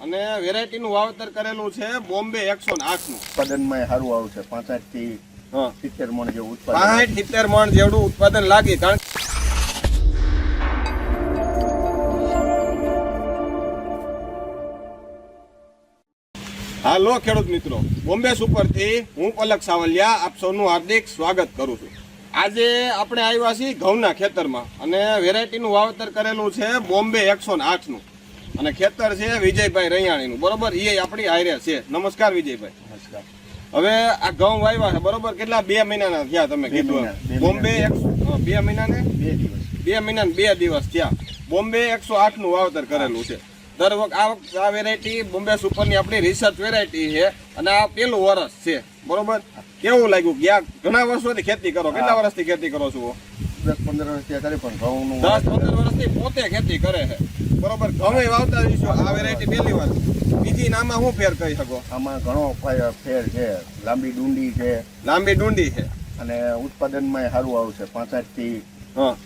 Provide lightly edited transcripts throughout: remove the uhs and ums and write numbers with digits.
અને વેરાયટીનું વાવેતર કરેલું છે બોમ્બે 108 નું. ઉત્પાદનમાં સારું આવશે 65 થી 70 મણ જેવું ઉત્પાદન. 65-70 મણ જેવડું ઉત્પાદન લાગે. કારણ હાલો ખેડૂત મિત્રો, બોમ્બે સુપર થી હું પલક સાવલિયા આપ સૌનું હાર્દિક સ્વાગત કરું છું. આજે આપણે આવ્યા છીએ ઘઉંના ખેતરમાં અને વેરાયટીનું વાવેતર કરેલું છે બોમ્બે 108 નું અને ખેતર છે વિજયભાઈ રૈયાણીનું. બરોબર, એ આપણી હારે છે. નમસ્કાર વિજયભાઈ. નમસ્કાર. હવે આ ઘઉં વાવ્યા છે બરોબર, કેટલા 2 મહિનાના થયા તમે કીધું? બોમ્બે 2 મહિનાને 2 દિવસ. 2 મહિનાને 2 દિવસ થયા. બોમ્બે 108 નું વાવેતર કરેલું છે. દર વખત આ વેરાયટી બોમ્બે સુપરની આપણી રિસર્ચ વેરાયટી છે અને આ પહેલું વર્ષ છે. બરોબર, કેવું લાગ્યું? ગયા ઘણા વર્ષોથી ખેતી કરો? કેટલા વર્ષથી ખેતી કરો છો? 10-15 વર્ષથી કરે પણ ઘઉંનું 10-15 વર્ષથી પોતે ખેતી કરે છે. બરોબર, ઘઉં વાવતા જઈશું. આ વેરાયટી પહેલી વાર. બીજી નામાં શું ફેર કહી શકો? આમાં ઘણો ફેર છે. લાંબી ડુંડી છે, લાંબી ડુંડી છે અને ઉત્પાદનમાં સારું આવશે 65 થી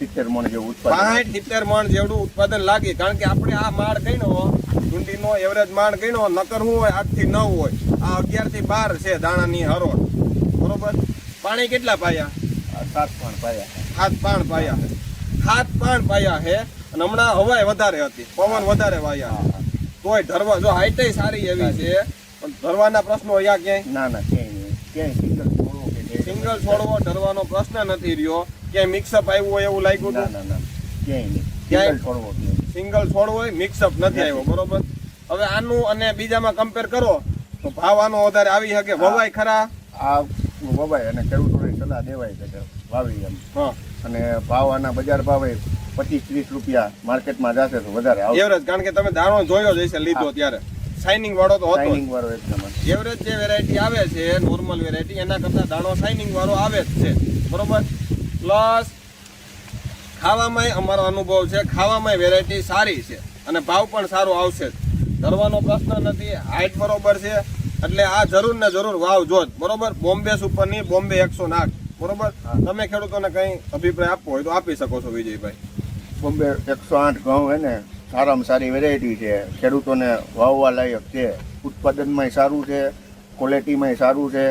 70 મણ જેવું ઉત્પાદન. 65-70 મણ જેવડું ઉત્પાદન લાગે. કારણ કે આપણે આ માળ ગણ્યો ડુંડીનો એવરેજ માળ ગણ્યો, નકર શું હોય 8 થી 9 હોય. આ 11 થી 12 છે દાણાની હરોળ. બરોબર, પાણી કેટલા પાયા? 7 પણ પાયા. 7 પાણ પાયા છે. 7 પાણ પાયા છે અને હમણાં હવાય વધારે હતી, પવન વધારે વાયા. તોય ધરવા જો હાઈટે સારી એવી છે પણ ધરવાના પ્રશ્નો અહીંયા ક્યાંય ના ક્યાંય સિંગલ છોડવો કે સિંગલ છોડવો ધરવાનો પ્રશ્ન નથી રહ્યો. ક્યાંય મિક્સઅપ આવ્યું હોય એવું લાગ્યું હતું? ના ક્યાંય નહીં. ક્યાંય સિંગલ છોડવો સિંગલ છોડવો હોય, મિક્સઅપ નથી આવ્યો. બરોબર, હવે આનું અને બીજામાં કમ્પેર કરો તો ભાવ આનો વધારે આવી શકે? વવાય ખરા? આ વવાય અને ખેડૂતોને સલાહ દેવાય છે કે વાવી એમ. અને ભાવ આના બજાર ભાવે 25-30 રૂપિયા માર્કેટમાં જશે તો વધારે આવશે. એવરેજ, કારણ કે તમે દાણો જોયો જ હશે લીધો ત્યારે. શાઇનિંગ વાળો તો હતો. શાઇનિંગ વાળો એકદમ એવરેજ જે વેરાયટી આવે છે નોર્મલ વેરાયટી એના કરતા દાણો શાઇનિંગ વાળો આવે જ છે. બરોબર, પ્લસ ખાવામાં અમારો અનુભવ છે, ખાવામાં વેરાયટી સારી છે અને ભાવ પણ સારો આવશે. ધરવાનો પ્રશ્ન નથી, હાઈટ બરોબર છે. એટલે આ જરૂર ને જરૂર વાવજો જ. બરોબર, બોમ્બે સુપરની બોમ્બે 108. બરોબર, તમે ખેડૂતોને કઈ અભિપ્રાય આપવો હોય તો આપી શકો છો વિજયભાઈ. બોમ્બે 108 ઘઉં હે ને સારામાં સારી વેરાયટી છે. ખેડૂતોને વાવવા લાયક છે. ઉત્પાદનમાં સારું છે, ક્વોલિટીમાં સારું છે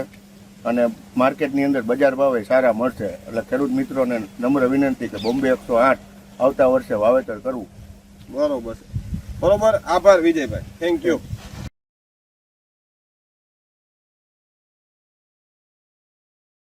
અને માર્કેટની અંદર બજાર ભાવે સારા મળશે. એટલે ખેડૂત મિત્રોને નમ્ર વિનંતી કે બોમ્બે 108 આવતા વર્ષે વાવેતર કરવું. બરોબર છે. બરોબર, આભાર વિજયભાઈ. Thank you.